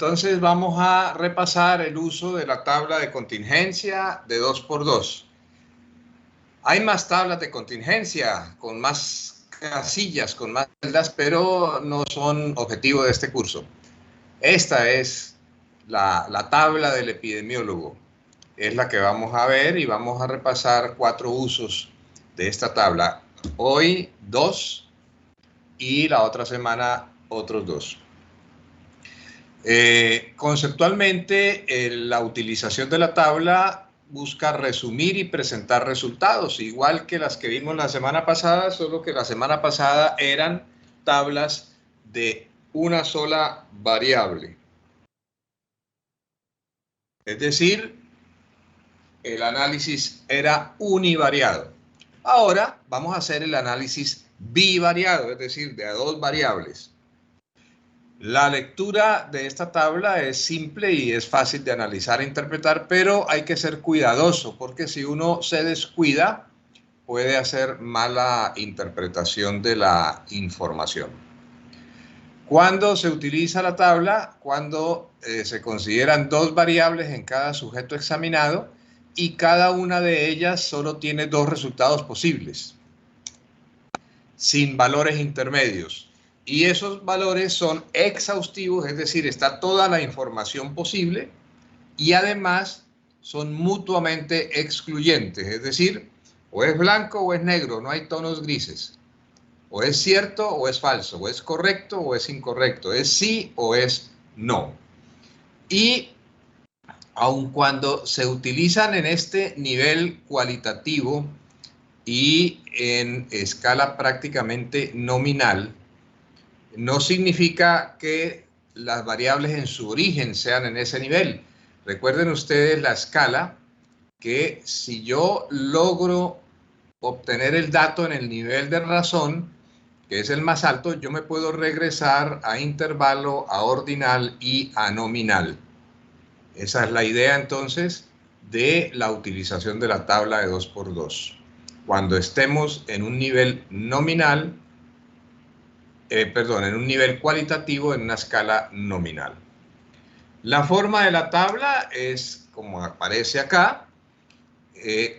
Entonces vamos a repasar el uso de la tabla de contingencia de 2×2. Hay más tablas de contingencia con más casillas, con más celdas, pero no son objetivo de este curso. Esta es la tabla del epidemiólogo. Es la que vamos a ver y vamos a repasar 4 usos de esta tabla. Hoy 2 y la otra semana otros 2. Conceptualmente, la utilización de la tabla busca resumir y presentar resultados, igual que las que vimos la semana pasada, solo que la semana pasada eran tablas de una sola variable. Es decir, el análisis era univariado. Ahora vamos a hacer el análisis bivariado, es decir, de a 2 variables. La lectura de esta tabla es simple y es fácil de analizar e interpretar, pero hay que ser cuidadoso porque si uno se descuida puede hacer mala interpretación de la información. ¿Cuándo se utiliza la tabla? Cuando se consideran 2 variables en cada sujeto examinado y cada una de ellas solo tiene 2 resultados posibles, sin valores intermedios. Y esos valores son exhaustivos, es decir, está toda la información posible y además son mutuamente excluyentes, es decir, o es blanco o es negro, no hay tonos grises. O es cierto o es falso, o es correcto o es incorrecto, es sí o es no. Y aun cuando se utilizan en este nivel cualitativo y en escala prácticamente nominal, no significa que las variables en su origen sean en ese nivel. Recuerden ustedes la escala, que si yo logro obtener el dato en el nivel de razón, que es el más alto, yo me puedo regresar a intervalo, a ordinal y a nominal. Esa es la idea entonces de la utilización de la tabla de 2×2. Cuando estemos en un nivel nominal, en un nivel cualitativo en una escala nominal. La forma de la tabla es como aparece acá,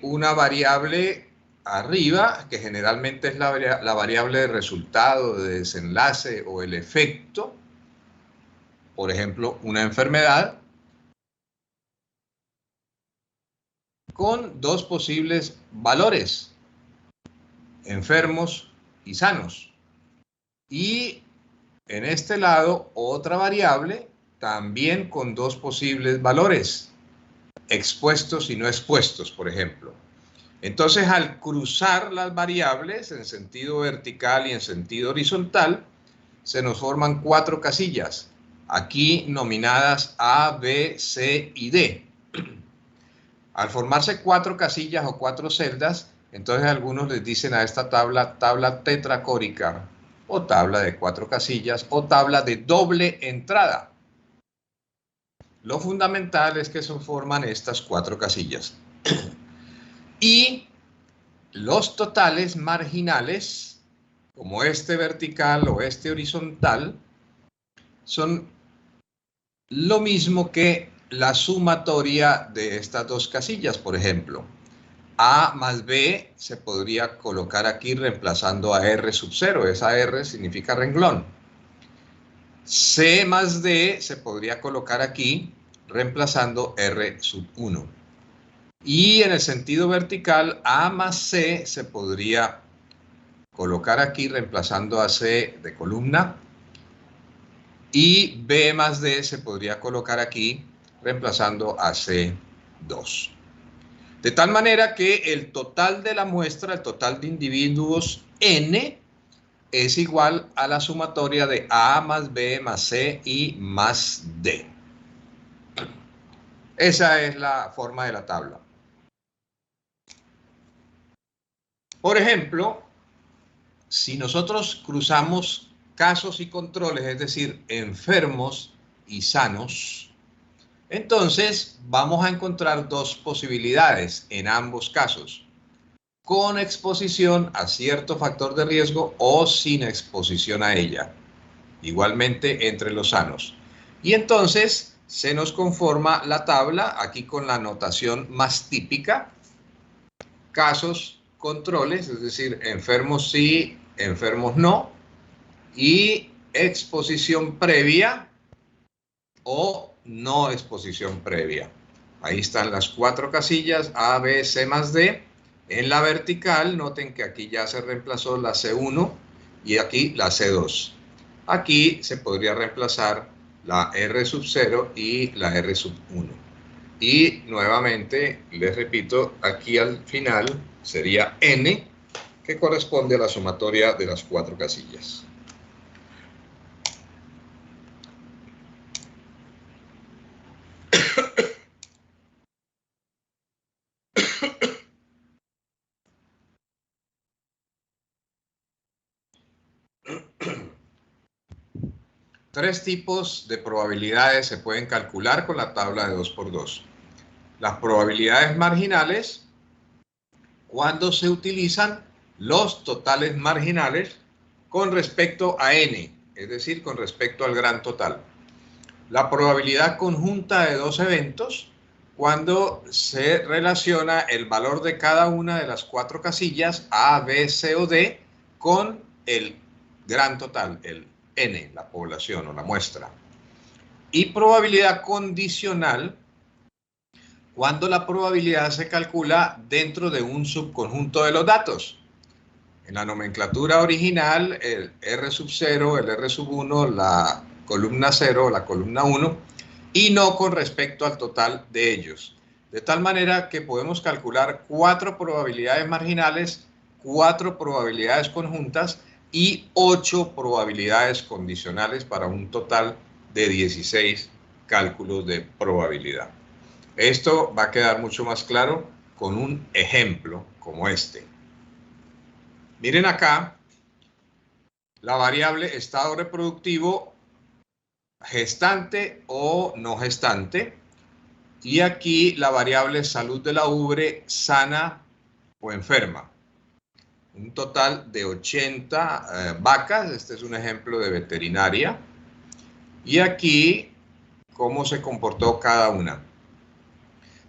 una variable arriba, que generalmente es la variable de resultado, de desenlace o el efecto, por ejemplo, una enfermedad, con 2 posibles valores, enfermos y sanos. Y en este lado, otra variable también con 2 posibles valores, expuestos y no expuestos, por ejemplo. Entonces, al cruzar las variables en sentido vertical y en sentido horizontal, se nos forman 4 casillas, aquí nominadas A, B, C y D. Al formarse 4 casillas o 4 celdas, entonces algunos les dicen a esta tabla tetracórica, o tabla de 4 casillas, o tabla de doble entrada. Lo fundamental es que se forman estas 4 casillas. Y los totales marginales, como este vertical o este horizontal, son lo mismo que la sumatoria de estas 2 casillas, por ejemplo. A más B se podría colocar aquí reemplazando a R sub 0. Esa R significa renglón. C más D se podría colocar aquí reemplazando R sub 1. Y en el sentido vertical, A más C se podría colocar aquí reemplazando a C de columna. Y B más D se podría colocar aquí reemplazando a C2. De tal manera que el total de la muestra, el total de individuos N, es igual a la sumatoria de A más B más C y más D. Esa es la forma de la tabla. Por ejemplo, si nosotros cruzamos casos y controles, es decir, enfermos y sanos, entonces vamos a encontrar 2 posibilidades en ambos casos, con exposición a cierto factor de riesgo o sin exposición a ella, igualmente entre los sanos. Y entonces se nos conforma la tabla aquí con la notación más típica. Casos, controles, es decir, enfermos sí, enfermos no. Y exposición previa o no exposición previa. Ahí están las 4 casillas A, B, C más D. En la vertical, noten que aquí ya se reemplazó la C1 y aquí la C2. Aquí se podría reemplazar la R sub 0 y la R sub 1. Y nuevamente, les repito, aquí al final sería N, que corresponde a la sumatoria de las 4 casillas. Tres tipos de probabilidades se pueden calcular con la tabla de 2×2. Las probabilidades marginales, cuando se utilizan los totales marginales con respecto a n, es decir, con respecto al gran total. La probabilidad conjunta de dos eventos, cuando se relaciona el valor de cada una de las 4 casillas A, B, C o D con el gran total, el n, la población o la muestra. Y probabilidad condicional, cuando la probabilidad se calcula dentro de un subconjunto de los datos. En la nomenclatura original, el R sub 0, el R sub 1, la columna 0, la columna 1, y no con respecto al total de ellos. De tal manera que podemos calcular 4 probabilidades marginales, 4 probabilidades conjuntas y 8 probabilidades condicionales para un total de 16 cálculos de probabilidad. Esto va a quedar mucho más claro con un ejemplo como este. Miren acá la variable estado reproductivo gestante o no gestante, y aquí la variable salud de la ubre sana o enferma. Un total de 80 vacas, este es un ejemplo de veterinaria, y aquí cómo se comportó cada una.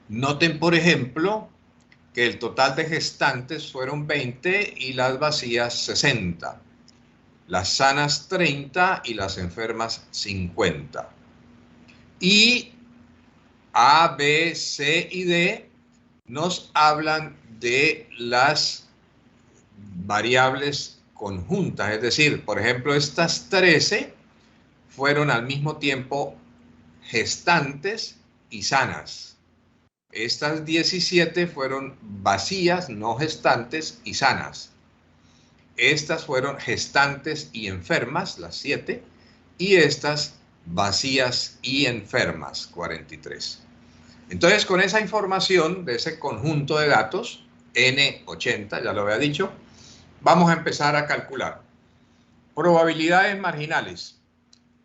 Noten, por ejemplo, que el total de gestantes fueron 20 y las vacías 60. Las sanas 30 y las enfermas 50. Y A, B, C y D nos hablan de las variables conjuntas, es decir, por ejemplo, estas 13 fueron al mismo tiempo gestantes y sanas. Estas 17 fueron vacías, no gestantes y sanas. Estas fueron gestantes y enfermas, las 7, y estas vacías y enfermas, 43. Entonces, con esa información de ese conjunto de datos, N80, ya lo había dicho, vamos a empezar a calcular. Probabilidades marginales.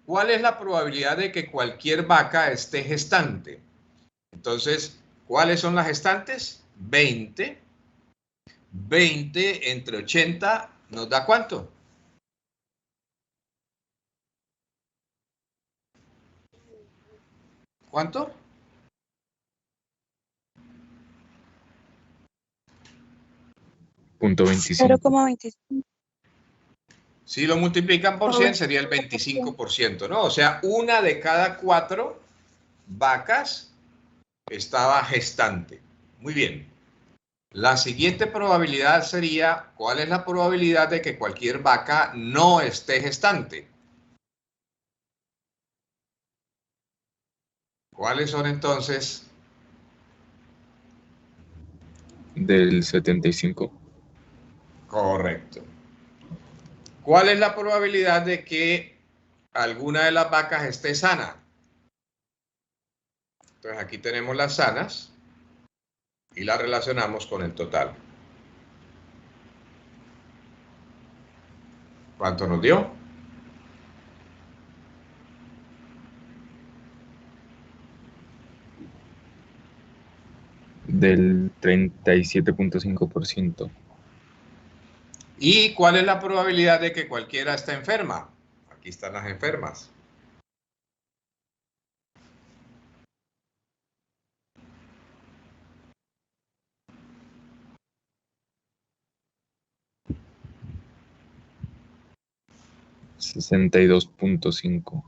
¿Cuál es la probabilidad de que cualquier vaca esté gestante? Entonces, ¿cuáles son las gestantes? 20. 20 entre 80 nos da ¿cuánto? ¿Cuánto? .25. 0,25. Si lo multiplican por 100 sería el 25%, ¿no? O sea, una de cada 4 vacas estaba gestante. Muy bien. La siguiente probabilidad sería, ¿cuál es la probabilidad de que cualquier vaca no esté gestante? ¿Cuáles son entonces? Del 75. Correcto. ¿Cuál es la probabilidad de que alguna de las vacas esté sana? Entonces aquí tenemos las sanas y las relacionamos con el total. ¿Cuánto nos dio? Del 37.5%. ¿Y cuál es la probabilidad de que cualquiera esté enferma? Aquí están las enfermas. 62.5.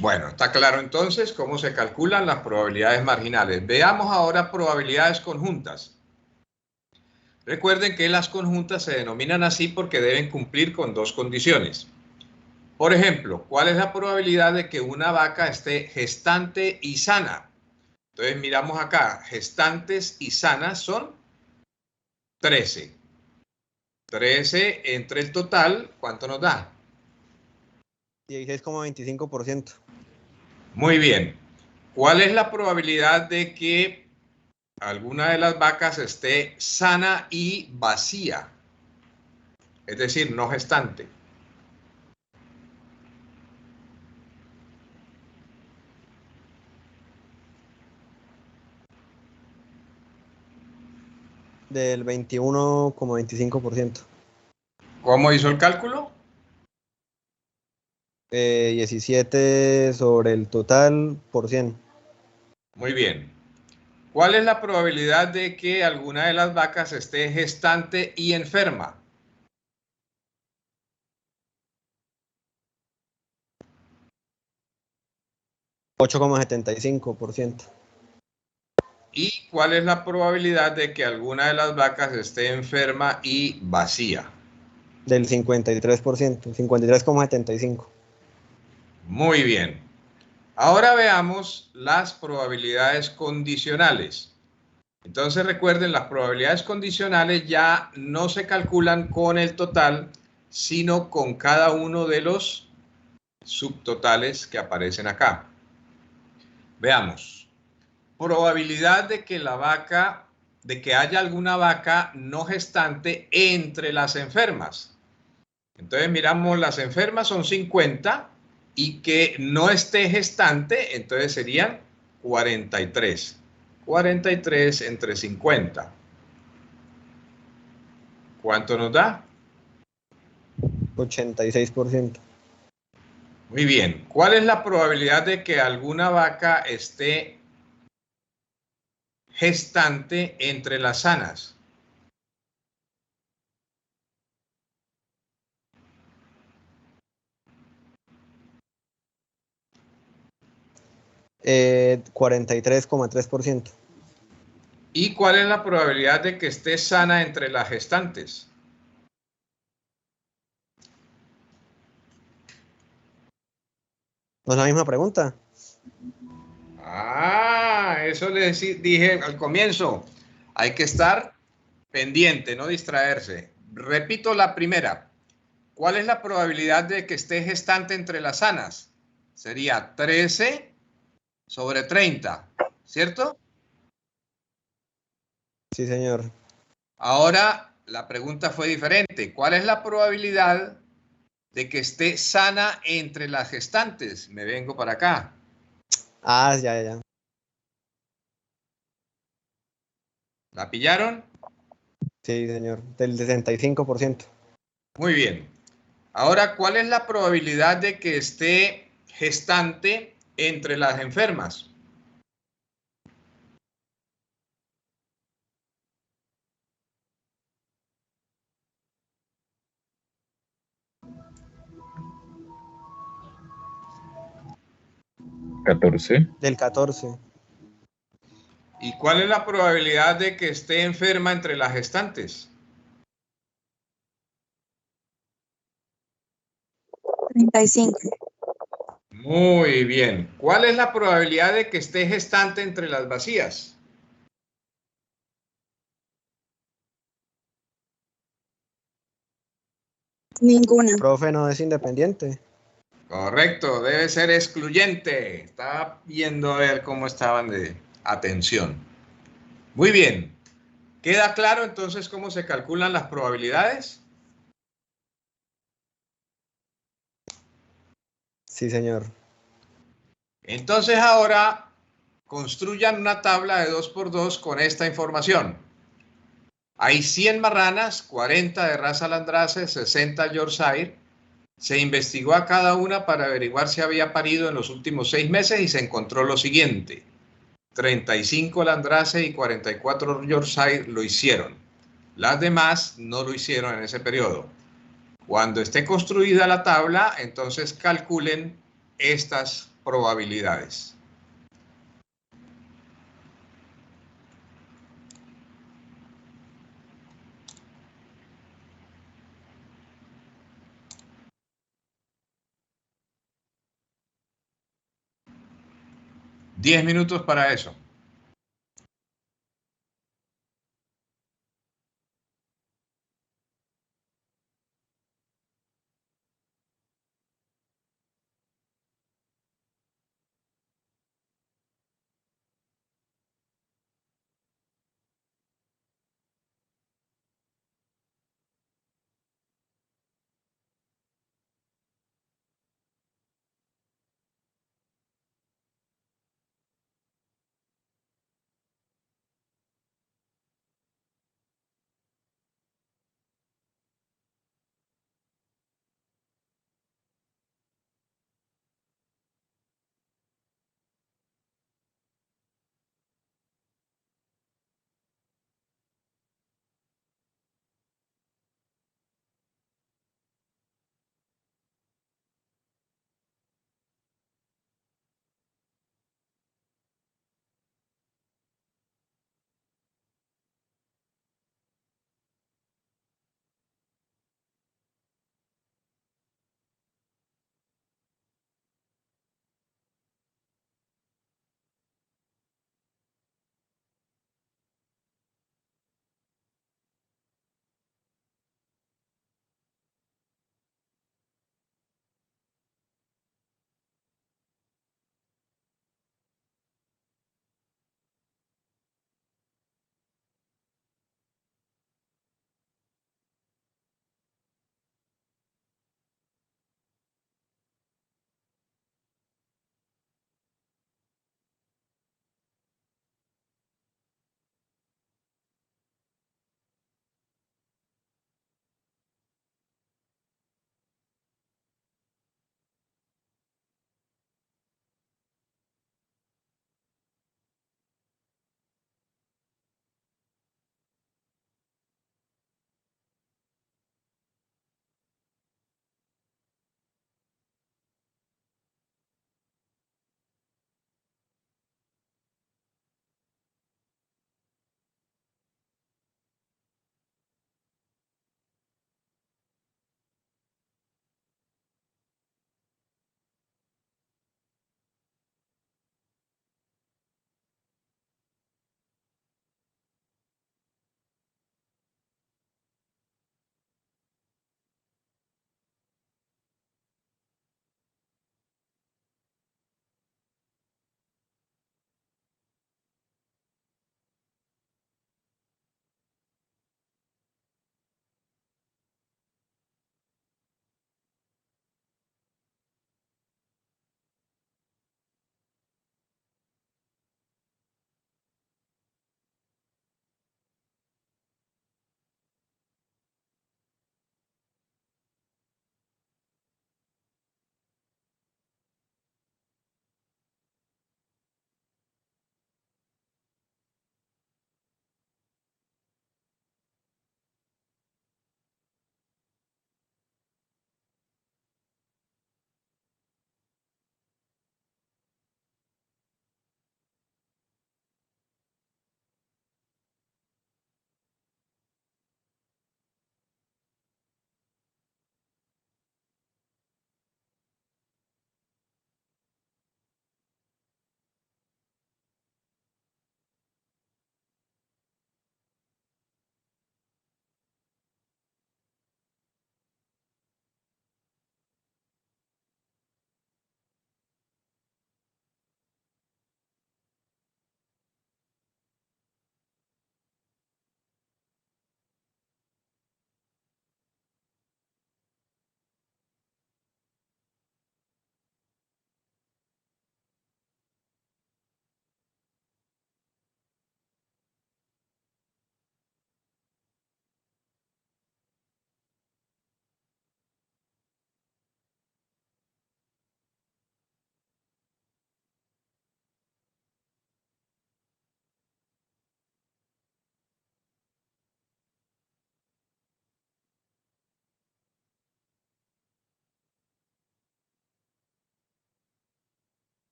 Bueno, está claro entonces cómo se calculan las probabilidades marginales. Veamos ahora probabilidades conjuntas. Recuerden que las conjuntas se denominan así porque deben cumplir con dos condiciones. Por ejemplo, ¿cuál es la probabilidad de que una vaca esté gestante y sana? Entonces miramos acá, gestantes y sanas son 13. 13 entre el total, ¿cuánto nos da? 16,25%. Muy bien. ¿Cuál es la probabilidad de que alguna de las vacas esté sana y vacía? Es decir, no gestante. Del 21,25%. ¿Cómo hizo el cálculo? 17 sobre el total por 100. Muy bien. ¿Cuál es la probabilidad de que alguna de las vacas esté gestante y enferma? $8,75%. ¿Y cuál es la probabilidad de que alguna de las vacas esté enferma y vacía? Del 53%, 53,75%. Muy bien. Ahora veamos las probabilidades condicionales. Entonces recuerden, las probabilidades condicionales ya no se calculan con el total, sino con cada uno de los subtotales que aparecen acá. Veamos. Probabilidad de que haya alguna vaca no gestante entre las enfermas. Entonces miramos, las enfermas son 50 y que no esté gestante, entonces serían 43. 43 entre 50. ¿Cuánto nos da? 86%. Muy bien. ¿Cuál es la probabilidad de que alguna vaca esté gestante entre las sanas? Eh, 43,3%. ¿Y cuál es la probabilidad de que esté sana entre las gestantes? ¿No es la misma pregunta? Ah, eso les dije al comienzo. Hay que estar pendiente, no distraerse. Repito la primera. ¿Cuál es la probabilidad de que esté gestante entre las sanas? Sería 13 sobre 30, ¿cierto? Sí, señor. Ahora la pregunta fue diferente. ¿Cuál es la probabilidad de que esté sana entre las gestantes? Me vengo para acá. Ah, ya. ¿La pillaron? Sí, señor. Del 65%. Muy bien. Ahora, ¿cuál es la probabilidad de que esté gestante entre las enfermas? ¿14? Del 14. ¿Y cuál es la probabilidad de que esté enferma entre las gestantes? 35. Muy bien. ¿Cuál es la probabilidad de que esté gestante entre las vacías? Ninguna. Profe, no es independiente. Correcto, debe ser excluyente. Estaba viendo a ver cómo estaban de atención. Muy bien. ¿Queda claro entonces cómo se calculan las probabilidades? Sí, señor. Entonces ahora construyan una tabla de 2×2 con esta información. Hay 100 marranas, 40 de raza landrace, 60 Yorkshire. Se investigó a cada una para averiguar si había parido en los últimos 6 meses y se encontró lo siguiente. 35 landrace y 44 Yorkshire lo hicieron. Las demás no lo hicieron en ese periodo. Cuando esté construida la tabla, entonces calculen estas probabilidades. Diez minutos para eso.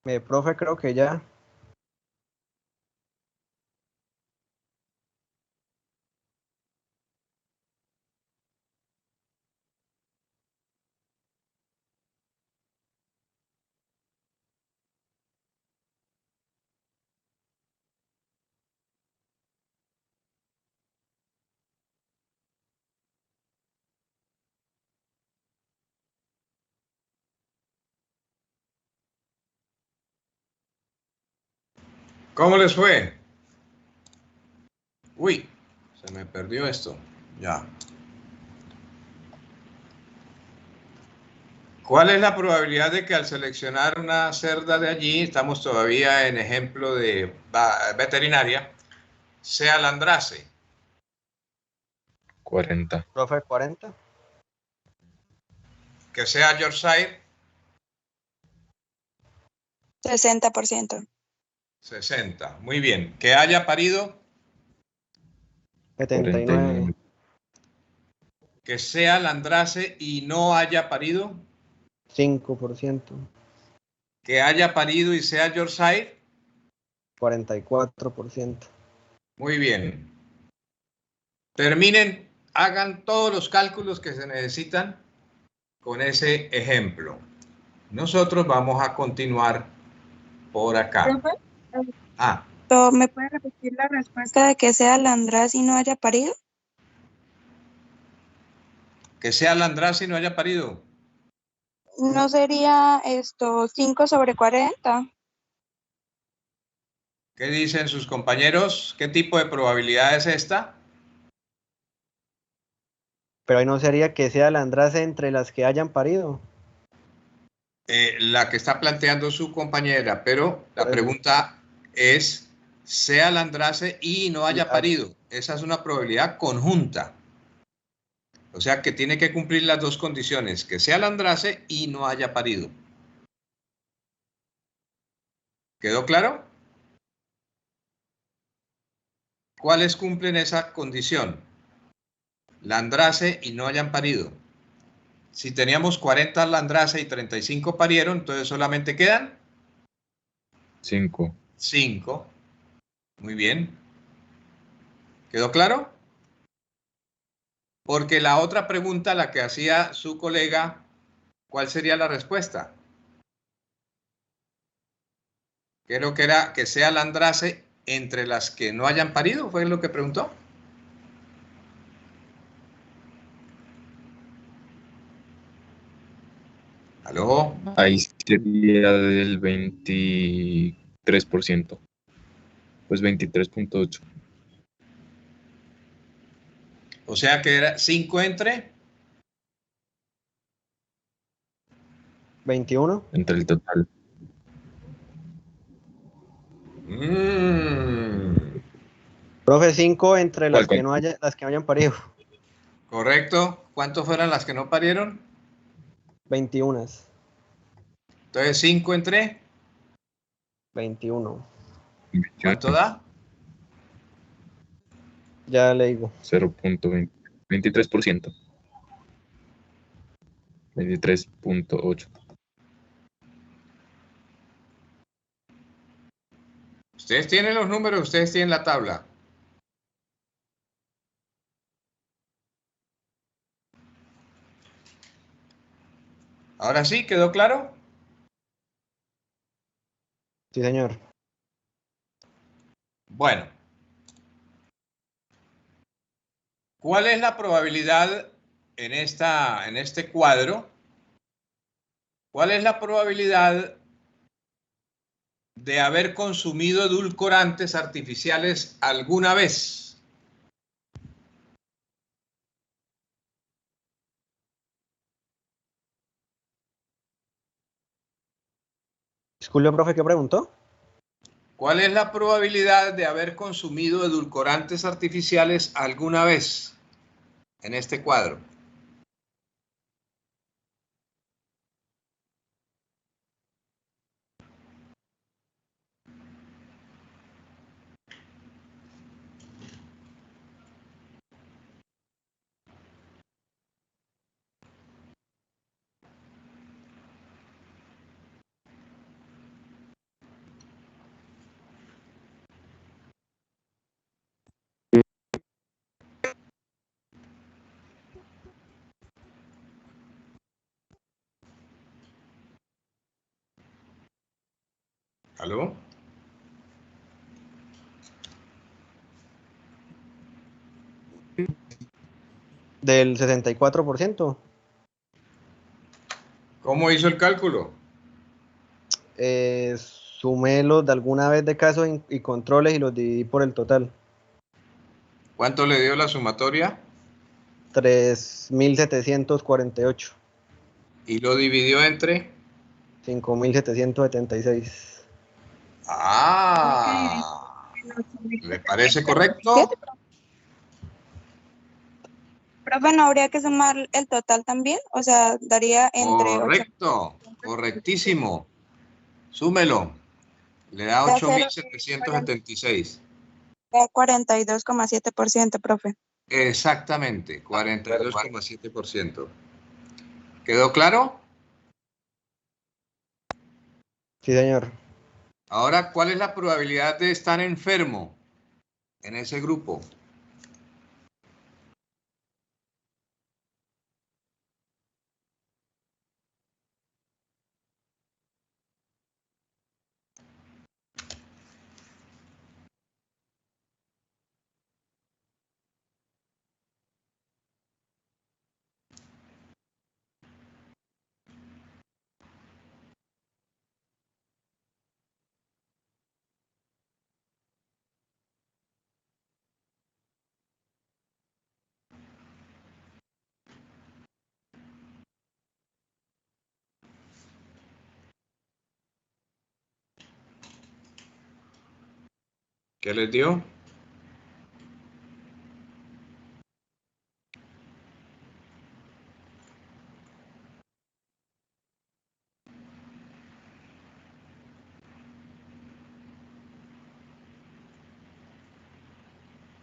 Profe, creo que ya. ¿Cómo les fue? Uy, se me perdió esto. Ya. ¿Cuál es la probabilidad de que al seleccionar una cerda de allí, estamos todavía en ejemplo de veterinaria, sea landrace? 40. Profe, 40. Que sea Yorkshire, 60%. 60. Muy bien. Que haya parido, 79. 49. que sea landrace y no haya parido, 5%. que haya parido y sea Yorkshire. 44%. Muy bien. Terminen, hagan todos los cálculos que se necesitan con ese ejemplo. Nosotros vamos a continuar por acá. Profe, Ah, ¿me puede repetir la respuesta de que sea Landraz y no haya parido? que sea landrace y no haya parido. ¿No sería 5/40? ¿Qué dicen sus compañeros? ¿Qué tipo de probabilidad es esta? Pero ahí no sería que sea landrace entre las que hayan parido. La que está planteando su compañera, pero Por la eso. pregunta es, sea landrace y no Y haya parido. Esa es una probabilidad conjunta. O sea que tiene que cumplir las dos condiciones, que sea landrace y no haya parido. ¿Quedó claro? ¿Cuáles cumplen esa condición? Landrace y no hayan parido. Si teníamos 40 landrace y 35 parieron, entonces solamente quedan 5. 5. Muy bien. ¿Quedó claro? Porque la otra pregunta, la que hacía su colega, ¿cuál sería la respuesta? Creo que era que sea landrace entre las que no hayan parido, ¿fue lo que preguntó? ¿Aló? Ahí sería del 23%. Pues 23.8. O sea que era 5 entre 21. Entre el total. Profe, 5 entre ¿Cuál? las que no haya, las que hayan parido. correcto. ¿Cuántos fueron las que no parieron? 21. Entonces 5 entre 21. ¿cuánto 21. da? Ya le digo. 0.20. 23%. 23.8. Ustedes tienen los números, ustedes tienen la tabla. Ahora sí, ¿quedó claro? Sí, señor. Bueno, ¿cuál es la probabilidad en este cuadro? ¿Cuál es la probabilidad de haber consumido edulcorantes artificiales alguna vez? Disculpe, profe, ¿qué preguntó? ¿Cuál es la probabilidad de haber consumido edulcorantes artificiales alguna vez en este cuadro? ¿Aló? Del 64%. ¿Cómo hizo el cálculo? Sumé los de alguna vez de casos y controles y los dividí por el total. ¿Cuánto le dio la sumatoria? 3.748. Y lo dividió entre... 5.776. Ah, ¿le parece correcto? Profe, ¿no habría que sumar el total también? O sea, daría entre 8. Correcto, correctísimo. Súmelo. Le da De hacer 8.776. 42,7%, profe. Exactamente, 42,7%. ¿Quedó claro? Sí, señor. Ahora, ¿cuál es la probabilidad de estar enfermo en ese grupo? ¿Qué les dio?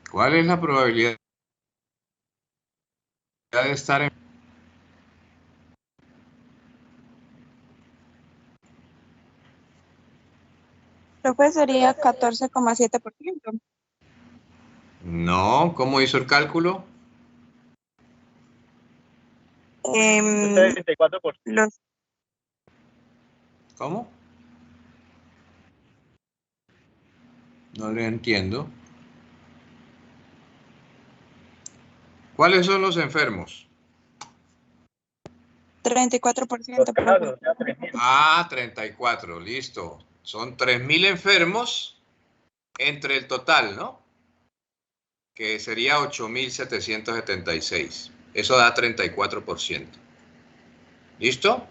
¿Cuál es la probabilidad de estar enfermo? Profe, sería 14,7%. No, ¿cómo hizo el cálculo? Em, los ¿Cómo? No le entiendo. ¿Cuáles son los enfermos? 34%, profe. Ah, 34, listo. Son 3.000 enfermos entre el total, ¿no? Que sería 8.776. Eso da 34%. ¿Listo?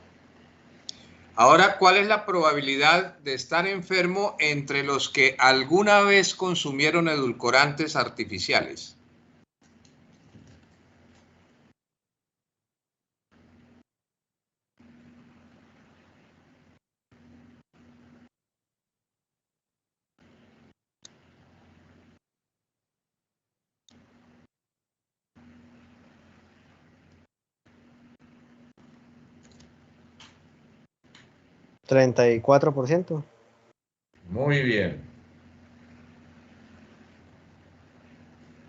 Ahora, ¿cuál es la probabilidad de estar enfermo entre los que alguna vez consumieron edulcorantes artificiales? ¿34%? Muy bien.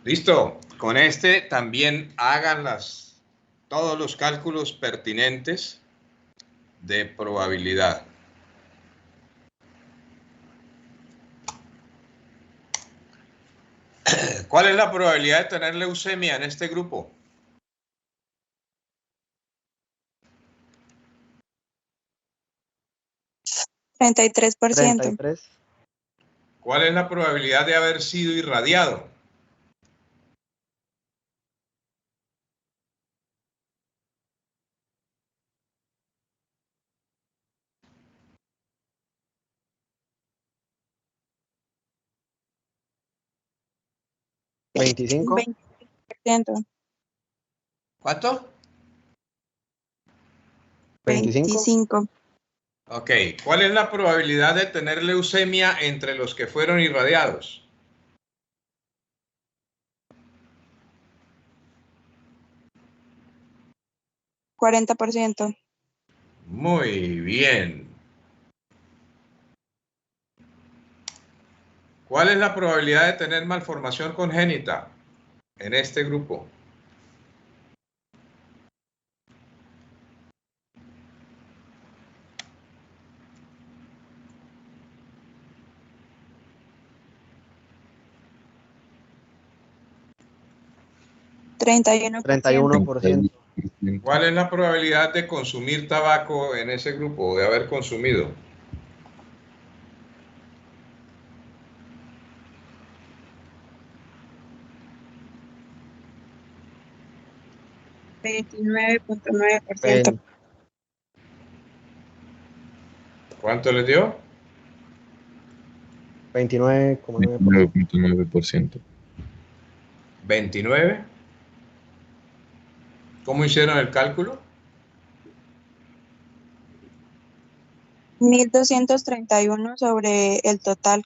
Listo. Con este también hagan todos los cálculos pertinentes de probabilidad. ¿Cuál es la probabilidad de tener leucemia en este grupo? $33%. 33. ¿Cuál es la probabilidad de haber sido irradiado? ¿25? 25%. ¿Cuánto? 25. Ok. ¿Cuál es la probabilidad de tener leucemia entre los que fueron irradiados? $40%. Muy bien. ¿Cuál es la probabilidad de tener malformación congénita en este grupo? 31%. 31%. ¿Cuál es la probabilidad de consumir tabaco en ese grupo, de haber consumido? $29.9%. ¿Cuánto les dio? 29,9%. 9.9%. 29. ¿Cómo hicieron el cálculo? 1.231 sobre el total.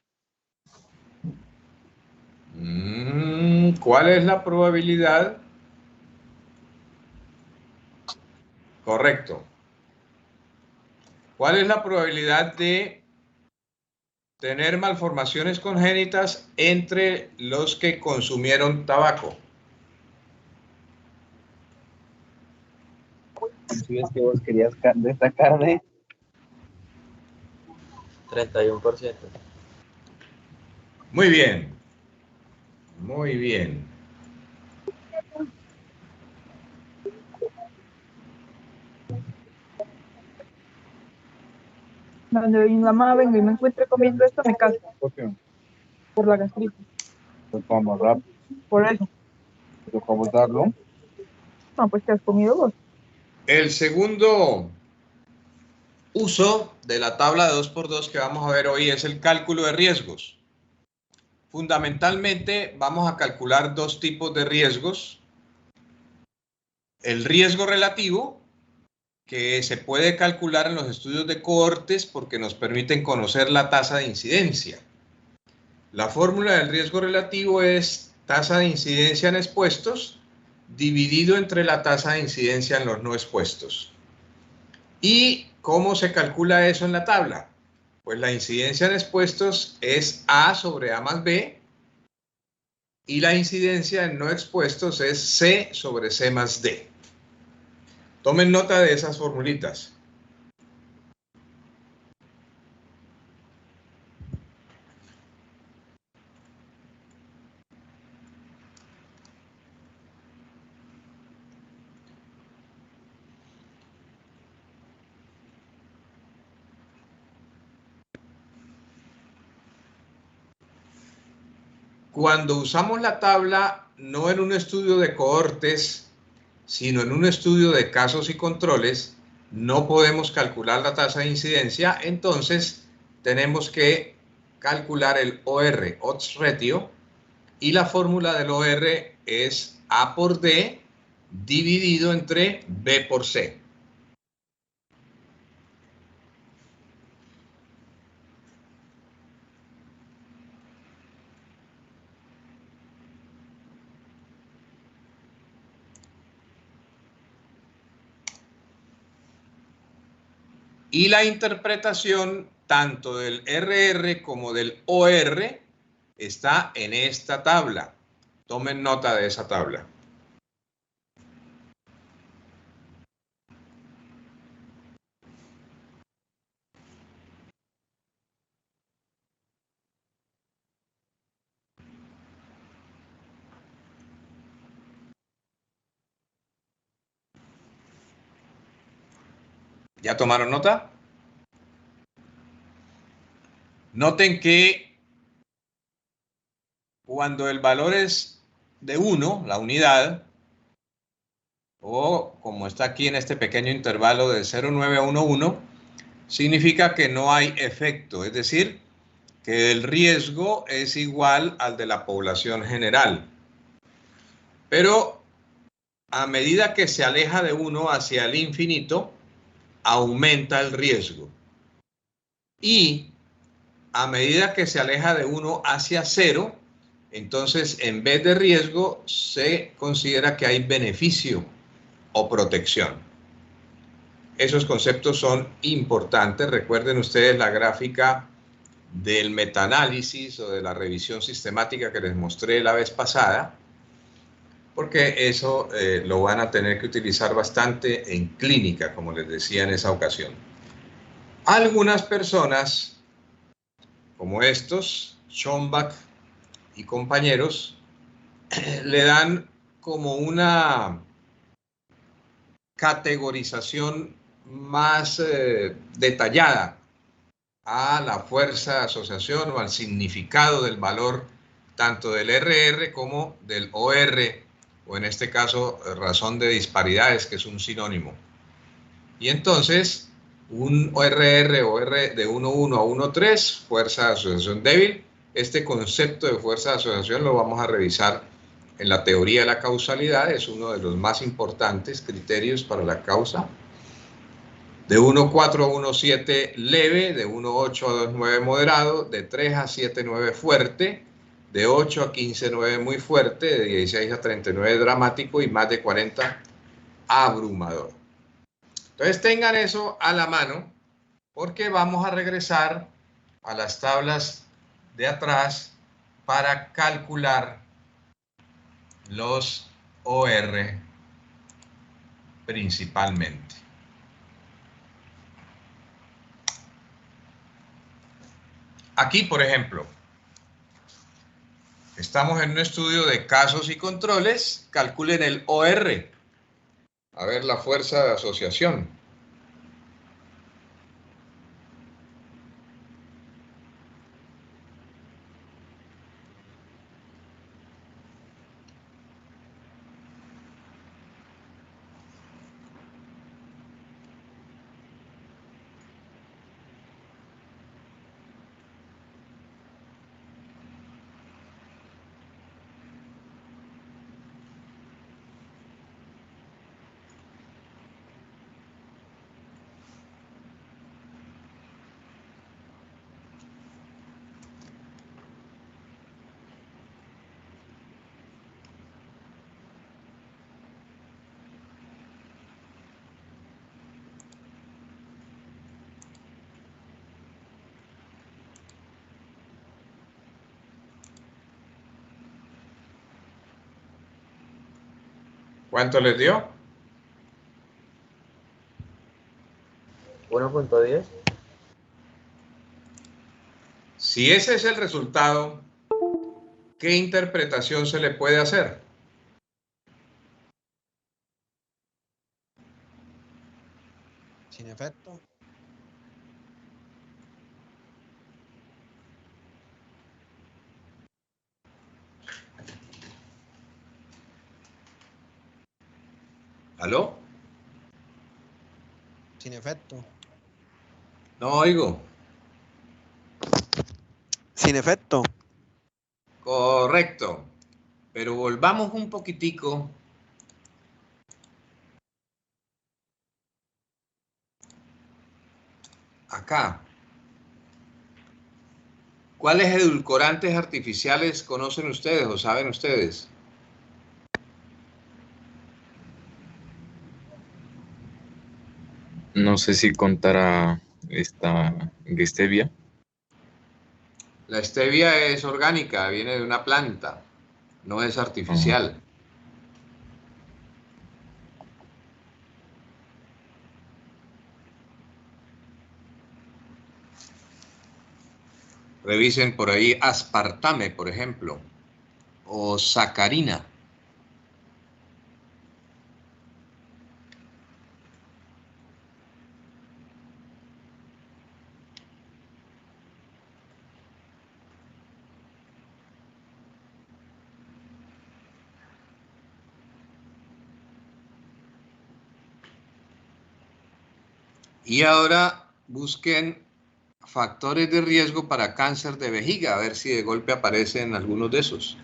¿Cuál es la probabilidad? Correcto. ¿Cuál es la probabilidad de tener malformaciones congénitas entre los que consumieron tabaco? Si es que vos querías destacar de 31%. Muy bien. Muy bien. Cuando mi mamá venga y me encuentre comiendo esto, me caso. ¿por qué? Por la gastritis. Pues vamos rápido. Por eso. Toca botarlo. No, pues te has comido vos. El segundo uso de la tabla de 2×2 que vamos a ver hoy es el cálculo de riesgos. Fundamentalmente vamos a calcular dos tipos de riesgos. El riesgo relativo, que se puede calcular en los estudios de cohortes porque nos permiten conocer la tasa de incidencia. La fórmula del riesgo relativo es tasa de incidencia en expuestos dividido entre la tasa de incidencia en los no expuestos. ¿Y cómo se calcula eso en la tabla? Pues la incidencia en expuestos es A sobre A más B y la incidencia en no expuestos es C sobre C más D. Tomen nota de esas formulitas. Cuando usamos la tabla no en un estudio de cohortes, sino en un estudio de casos y controles, no podemos calcular la tasa de incidencia, entonces tenemos que calcular el OR, odds ratio, y la fórmula del OR es A por D dividido entre B por C. Y la interpretación tanto del RR como del OR está en esta tabla. Tomen nota de esa tabla. ¿Ya tomaron nota? Noten que cuando el valor es de 1, la unidad, o como está aquí en este pequeño intervalo de 0,9 a 1,1, significa que no hay efecto, es decir, que el riesgo es igual al de la población general. Pero a medida que se aleja de 1 hacia el infinito, aumenta el riesgo. Y a medida que se aleja de 1 hacia 0, entonces en vez de riesgo se considera que hay beneficio o protección. Esos conceptos son importantes. Recuerden ustedes la gráfica del metaanálisis o de la revisión sistemática que les mostré la vez pasada, porque eso lo van a tener que utilizar bastante en clínica, como les decía en esa ocasión. Algunas personas, como estos, Schombach y compañeros, le dan como una categorización más detallada a la fuerza de asociación o al significado del valor tanto del RR como del OR, o en este caso razón de disparidades, que es un sinónimo. Y entonces un ORR o R de 1,1 a 1,3, fuerza de asociación débil. Este concepto de fuerza de asociación lo vamos a revisar en la teoría de la causalidad, es uno de los más importantes criterios para la causa. De 1,4 a 1,7 leve, de 1,8 a 2,9 moderado, de 3 a 7,9 fuerte, de 8 a 15,9 muy fuerte, de 16 a 39 dramático y más de 40 abrumador. Entonces tengan eso a la mano porque vamos a regresar a las tablas de atrás para calcular los OR principalmente. Aquí, por ejemplo, estamos en un estudio de casos y controles. Calculen el OR. A ver la fuerza de asociación. ¿Cuánto les dio? 1.10. Si ese es el resultado, ¿qué interpretación se le puede hacer? Sin efecto. ¿Aló? Sin efecto. No oigo. Sin efecto. Correcto. Pero volvamos un poquitico acá. ¿Cuáles edulcorantes artificiales conocen ustedes o saben ustedes? No sé si contará esta stevia. La stevia es orgánica, viene de una planta, no es artificial. Revisen por ahí aspartame, por ejemplo, o sacarina. Y ahora busquen factores de riesgo para cáncer de vejiga, a ver si de golpe aparecen algunos de esos.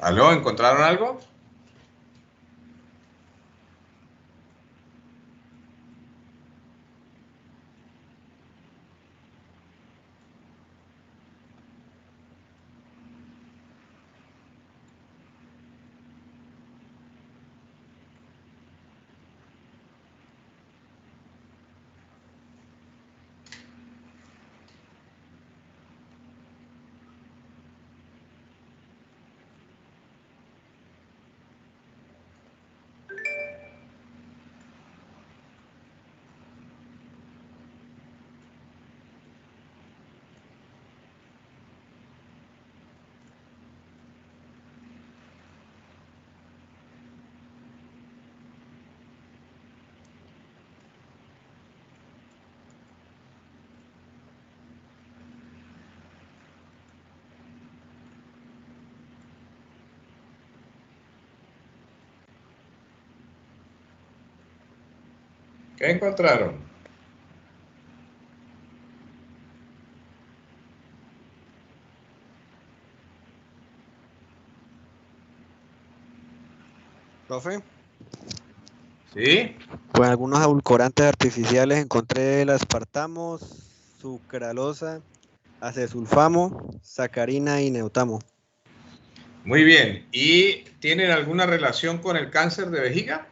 ¿Aló? ¿Encontraron algo? ¿Qué encontraron? Profe, ¿Sí? pues algunos edulcorantes artificiales encontré el aspartamo, sucralosa, acesulfamo, sacarina y neutamo. Muy bien. ¿Y tienen alguna relación con el cáncer de vejiga?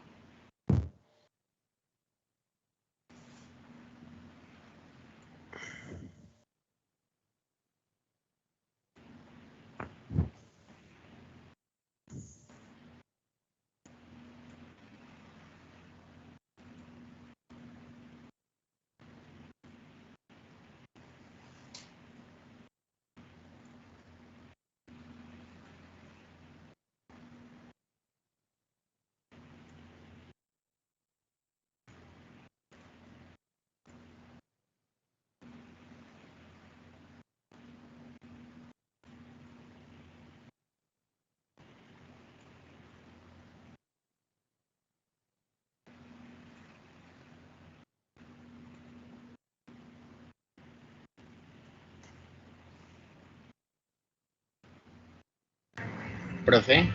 Profe,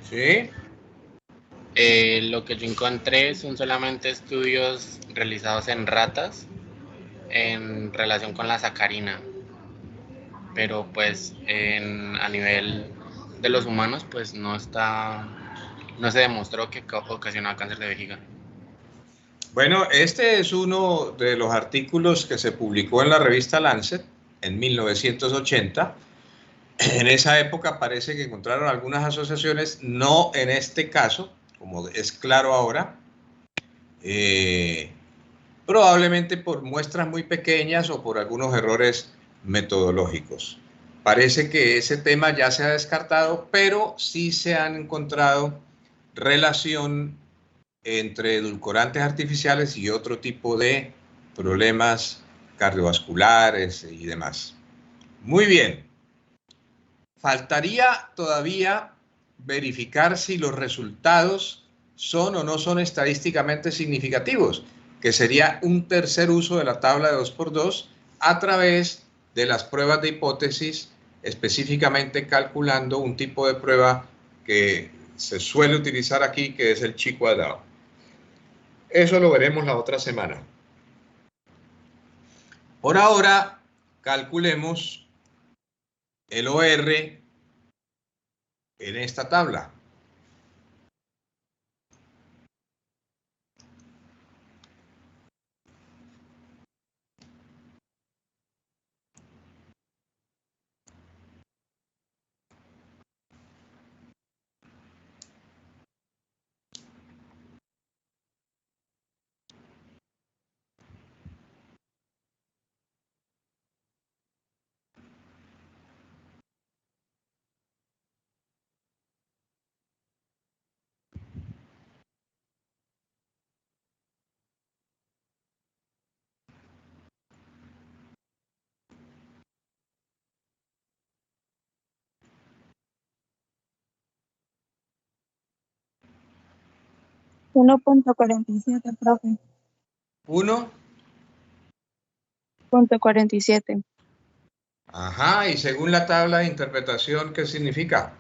Sí. lo que yo encontré son solamente estudios realizados en ratas en relación con la sacarina, pero pues a nivel de los humanos pues no se demostró que ocasionaba cáncer de vejiga. Bueno, este es uno de los artículos que se publicó en la revista Lancet en 1980. En esa época parece que encontraron algunas asociaciones, no en este caso, como es claro ahora, probablemente por muestras muy pequeñas o por algunos errores metodológicos. Parece que ese tema ya se ha descartado, pero sí se han encontrado relación entre edulcorantes artificiales y otro tipo de problemas cardiovasculares y demás. Muy bien. Faltaría todavía verificar si los resultados son o no son estadísticamente significativos, que sería un tercer uso de la tabla de 2×2 a través de las pruebas de hipótesis, específicamente calculando un tipo de prueba que se suele utilizar aquí, que es el chi cuadrado. Eso lo veremos la otra semana. Por ahora, calculemos el OR en esta tabla. Uno punto 47, profe. 1.47. Ajá, y según la tabla de interpretación, ¿qué significa?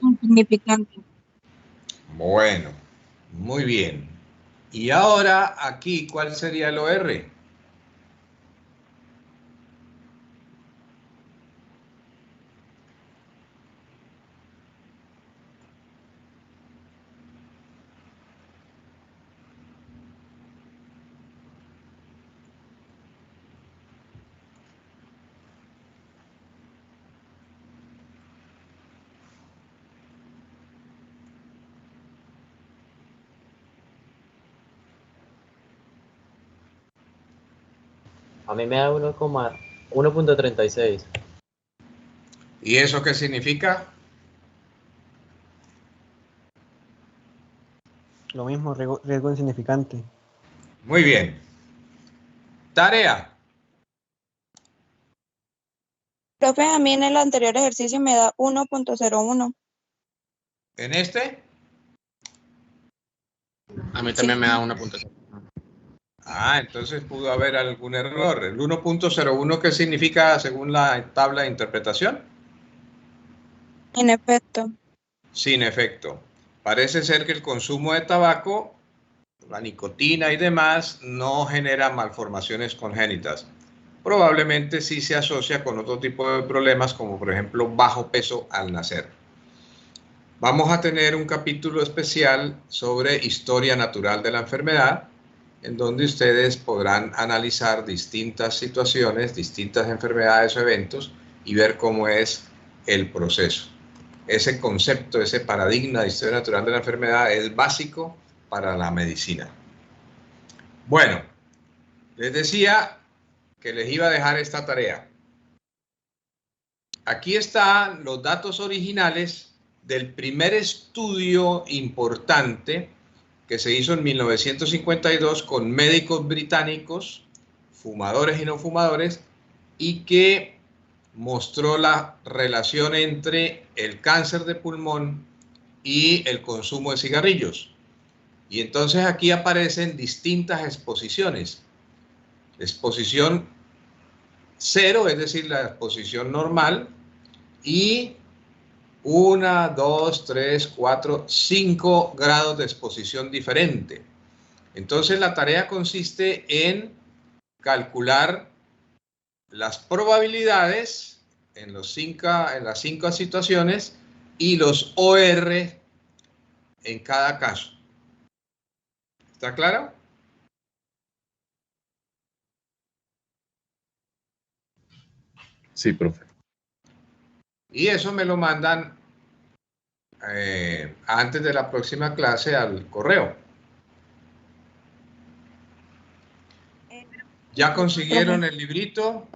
Insignificante. Bueno, muy bien. Y ahora aquí, ¿cuál sería el OR? A mí me da 1,36. ¿Y eso qué significa? Lo mismo, riesgo insignificante. Muy bien. Tarea. Profe, a mí en el anterior ejercicio me da 1.01. ¿En este? A mí también me da 1.0. Ah, entonces pudo haber algún error. ¿El 1.01 qué significa según la tabla de interpretación? En efecto. Sin efecto. Parece ser que el consumo de tabaco, la nicotina y demás, no genera malformaciones congénitas. Probablemente sí se asocia con otro tipo de problemas, como por ejemplo bajo peso al nacer. Vamos a tener un capítulo especial sobre historia natural de la enfermedad, en donde ustedes podrán analizar distintas situaciones, distintas enfermedades o eventos y ver cómo es el proceso. Ese concepto, ese paradigma de historia natural de la enfermedad es básico para la medicina. Bueno, les decía que les iba a dejar esta tarea. Aquí están los datos originales del primer estudio importante que se hizo en 1952 con médicos británicos, fumadores y no fumadores, y que mostró la relación entre el cáncer de pulmón y el consumo de cigarrillos. Y entonces aquí aparecen distintas exposiciones. Exposición 0, es decir, la exposición normal, y 1, 2, 3, 4, 5 grados de exposición diferente. Entonces la tarea consiste en calcular las probabilidades en las 5 situaciones y los OR en cada caso. ¿Está claro? Sí, profe. Y eso me lo mandan antes de la próxima clase al correo. ¿Ya consiguieron el librito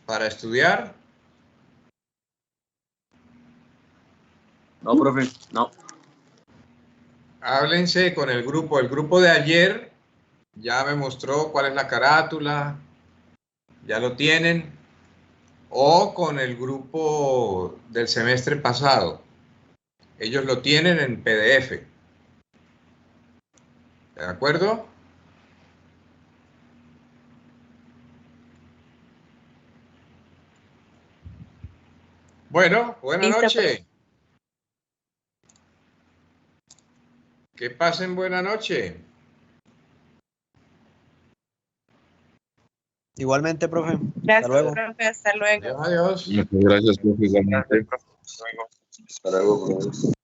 para estudiar? No, profe, no. Háblense con el grupo de ayer ya me mostró cuál es la carátula, ya lo tienen, o con el grupo del semestre pasado, ellos lo tienen en PDF, ¿de acuerdo? Bueno, buenas noches. Que pasen buena noche. Igualmente, profe. Gracias, Hasta luego. profe. Hasta luego. Adiós. Muchas gracias, profe. Igualmente. Hasta luego, profesor.